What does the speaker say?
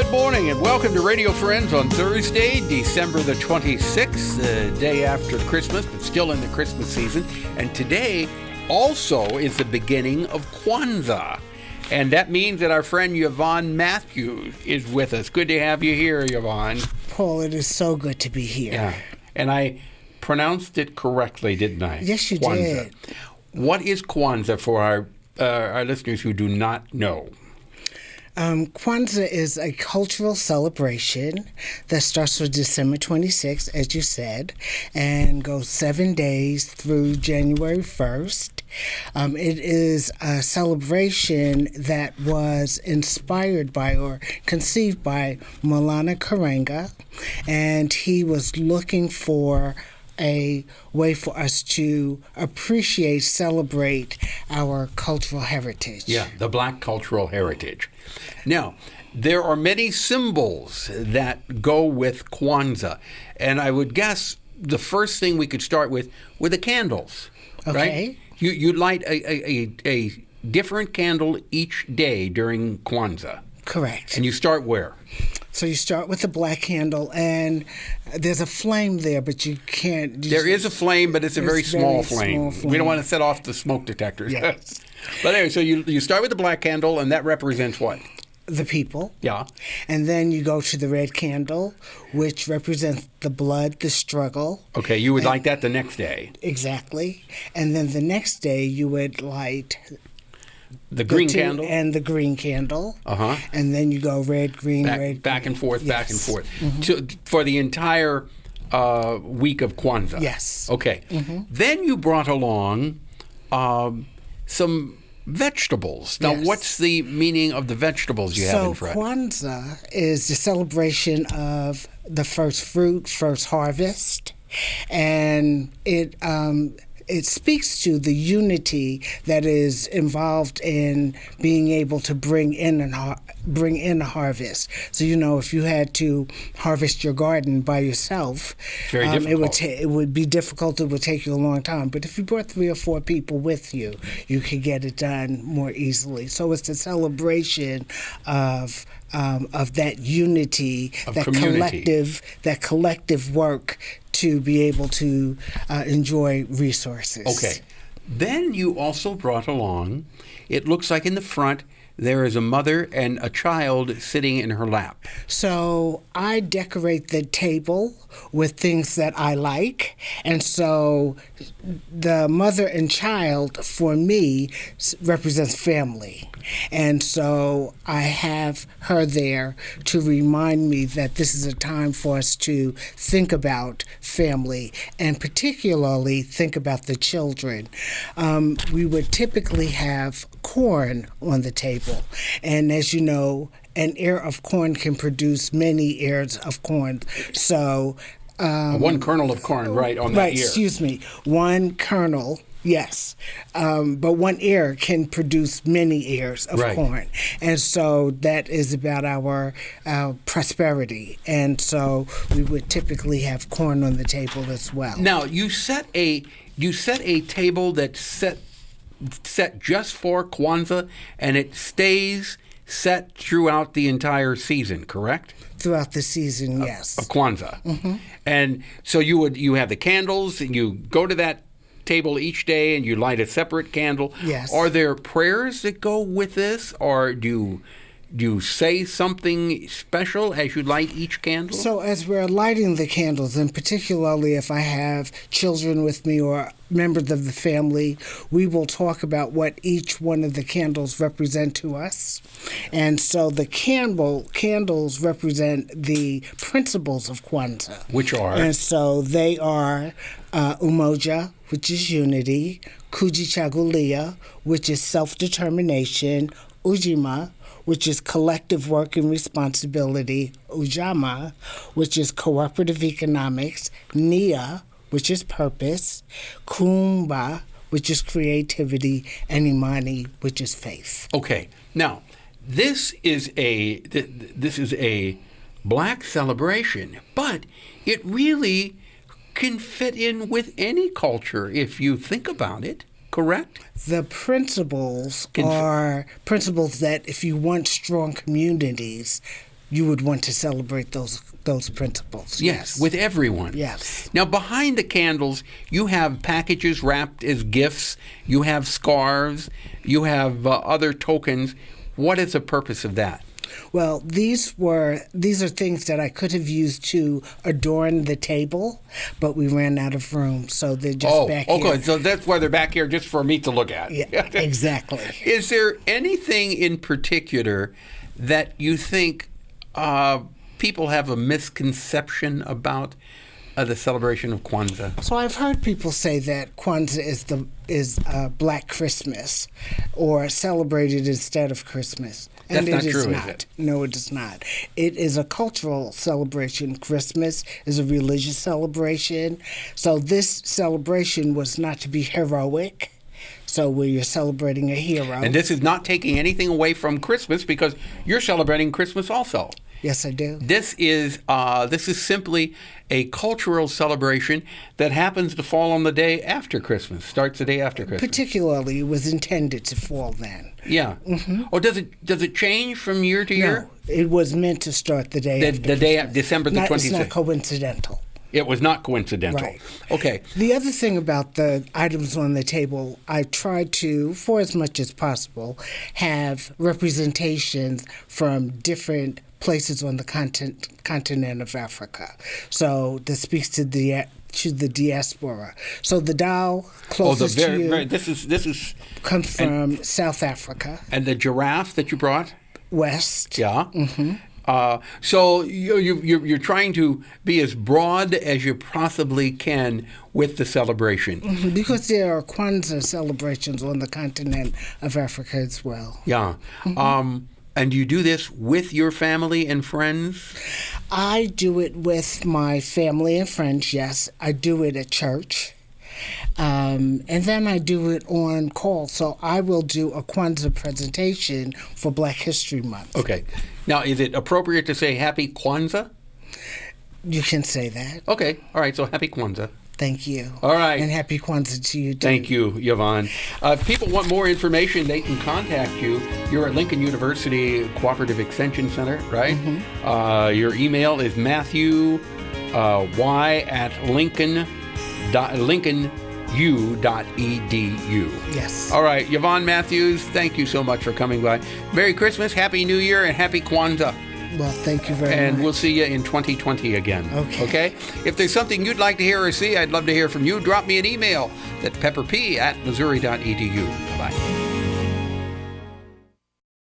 Good morning and welcome to Radio Friends on Thursday, December the 26th, the day after Christmas, but still in the Christmas season. And today also is the beginning of Kwanzaa. And that means that our friend YVONNE Matthews is with us. Good to have you here, YVONNE. Paul, it is so good to be here. Yeah. And I pronounced it correctly, didn't I? Yes, you Kwanzaa. did. What is Kwanzaa for our listeners who do not know? Kwanzaa is a cultural celebration that starts on December 26th, as you said, and goes 7 days through January 1st. It is a celebration that was inspired by or conceived by Maulana Karenga, and he was looking for a way for us to appreciate, celebrate our cultural heritage. Yeah, the black cultural heritage. Now, there are many symbols that go with Kwanzaa, and I would guess the first thing we could start with were the candles, Okay. right? You light a different candle each day during Kwanzaa. Correct. And you start where? So you start with the black candle, and there's a flame there, but you can't... There is a flame, but it's a very small flame. We don't want to set off the smoke detectors. Yes. But anyway, so you start with the black candle, and that represents what? The people. Yeah. And then you go to the red candle, which represents the blood, the struggle. Okay, you would light that the next day. Exactly. And then the next day you would light... The green candle? And the green candle. Uh-huh. And then you go red, green, red, back green. and forth, Yes. back and forth. Mm-hmm. For the entire week of Kwanzaa. Yes. Okay. Mm-hmm. Then you brought along some vegetables. Now, Yes. what's the meaning of the vegetables you have in front? So Kwanzaa is the celebration of the first fruit, first harvest, and it speaks to the unity that is involved in being able to bring in a harvest. So, if you had to harvest your garden by yourself, Very difficult. it would be difficult. It would take you a long time. But if you brought 3 or 4 people with you, you could get it done more easily. So it's the celebration of that unity, that collective work to be able to enjoy resources. Okay. Then you also brought along, it looks like in the front, there is a mother and a child sitting in her lap. So I decorate the table with things that I like. And so the mother and child, for me, represents family. And so I have her there to remind me that this is a time for us to think about family and particularly think about the children. We would typically have corn on the table. And as you know, an ear of corn can produce many ears of corn. So... one kernel of corn, right, on that right, ear. excuse me. One kernel, yes. But one ear can produce many ears of corn. And so that is about our prosperity. And so we would typically have corn on the table as well. Now, you set a table that's set just for Kwanzaa, and it stays set throughout the entire season, correct? Throughout the season, yes. Of Kwanzaa. Mm-hmm. And so you have the candles, and you go to that table each day, and you light a separate candle. Yes. Are there prayers that go with this, or do you say something special as you light each candle? So as we're lighting the candles, and particularly if I have children with me or members of the family, we will talk about what each one of the candles represent to us. And so the candles represent the principles of Kwanzaa. Which are? And so they are Umoja, which is unity, Kujichagulia, which is self-determination, Ujima, which is collective work and responsibility, Ujama, which is cooperative economics, Nia, which is purpose, Kumba, which is creativity, and Imani, which is faith. Okay. Now, this is a black celebration, but it really can fit in with any culture if you think about it. Correct? The principles are principles that if you want strong communities, you would want to celebrate those principles. Yes, with everyone. Yes. Now, behind the candles, you have packages wrapped as gifts. You have scarves. You have other tokens. What is the purpose of that? Well, these are things that I could have used to adorn the table, but we ran out of room, so they're just back here. Okay, so that's why they're back here, just for me to look at. Yeah, exactly. Is there anything in particular that you think people have a misconception about the celebration of Kwanzaa? So I've heard people say that Kwanzaa is Black Christmas, or celebrated instead of Christmas. And That's not it true, is is not. it? No, it is not. It is a cultural celebration. Christmas is a religious celebration. So this celebration was not to be heroic. So where you're celebrating a hero. And this is not taking anything away from Christmas, because you're celebrating Christmas also. Yes, I do. This is simply a cultural celebration that happens to fall on the day after Christmas. Starts the day after Christmas. Particularly, it was intended to fall then. Yeah. Mm-hmm. Or does it change from year to year? No, it was meant to start the day after the day Christmas. December the 26th. It's not coincidental. It was not coincidental. Right. Okay. The other thing about the items on the table, I tried to, for as much as possible, have representations from different places on the continent of Africa. So this speaks to the diaspora. So the doll closest to you this is comes from South Africa. And the giraffe that you brought? West. Yeah. Mm-hmm. So you're trying to be as broad as you possibly can with the celebration. Mm-hmm, because there are Kwanzaa celebrations on the continent of Africa as well. Yeah. Mm-hmm. And do you do this with your family and friends? I do it with my family and friends, yes. I do it at church. And then I do it on call. So I will do a Kwanzaa presentation for Black History Month. Okay. Now, is it appropriate to say Happy Kwanzaa? You can say that. Okay. All right. So Happy Kwanzaa. Thank you. All right. And Happy Kwanzaa to you, too. Thank you, Yvonne. If people want more information, they can contact you. You're at Lincoln University Cooperative Extension Center, right? Mm-hmm. Your email is Matthew at lincolnu.edu. Yes. All right, Yvonne Matthews, thank you so much for coming by. Merry Christmas, Happy New Year, and Happy Kwanzaa. Well, thank you very much. And we'll see you in 2020 again. Okay. If there's something you'd like to hear or see, I'd love to hear from you. Drop me an email at pepperp@missouri.edu. Bye-bye.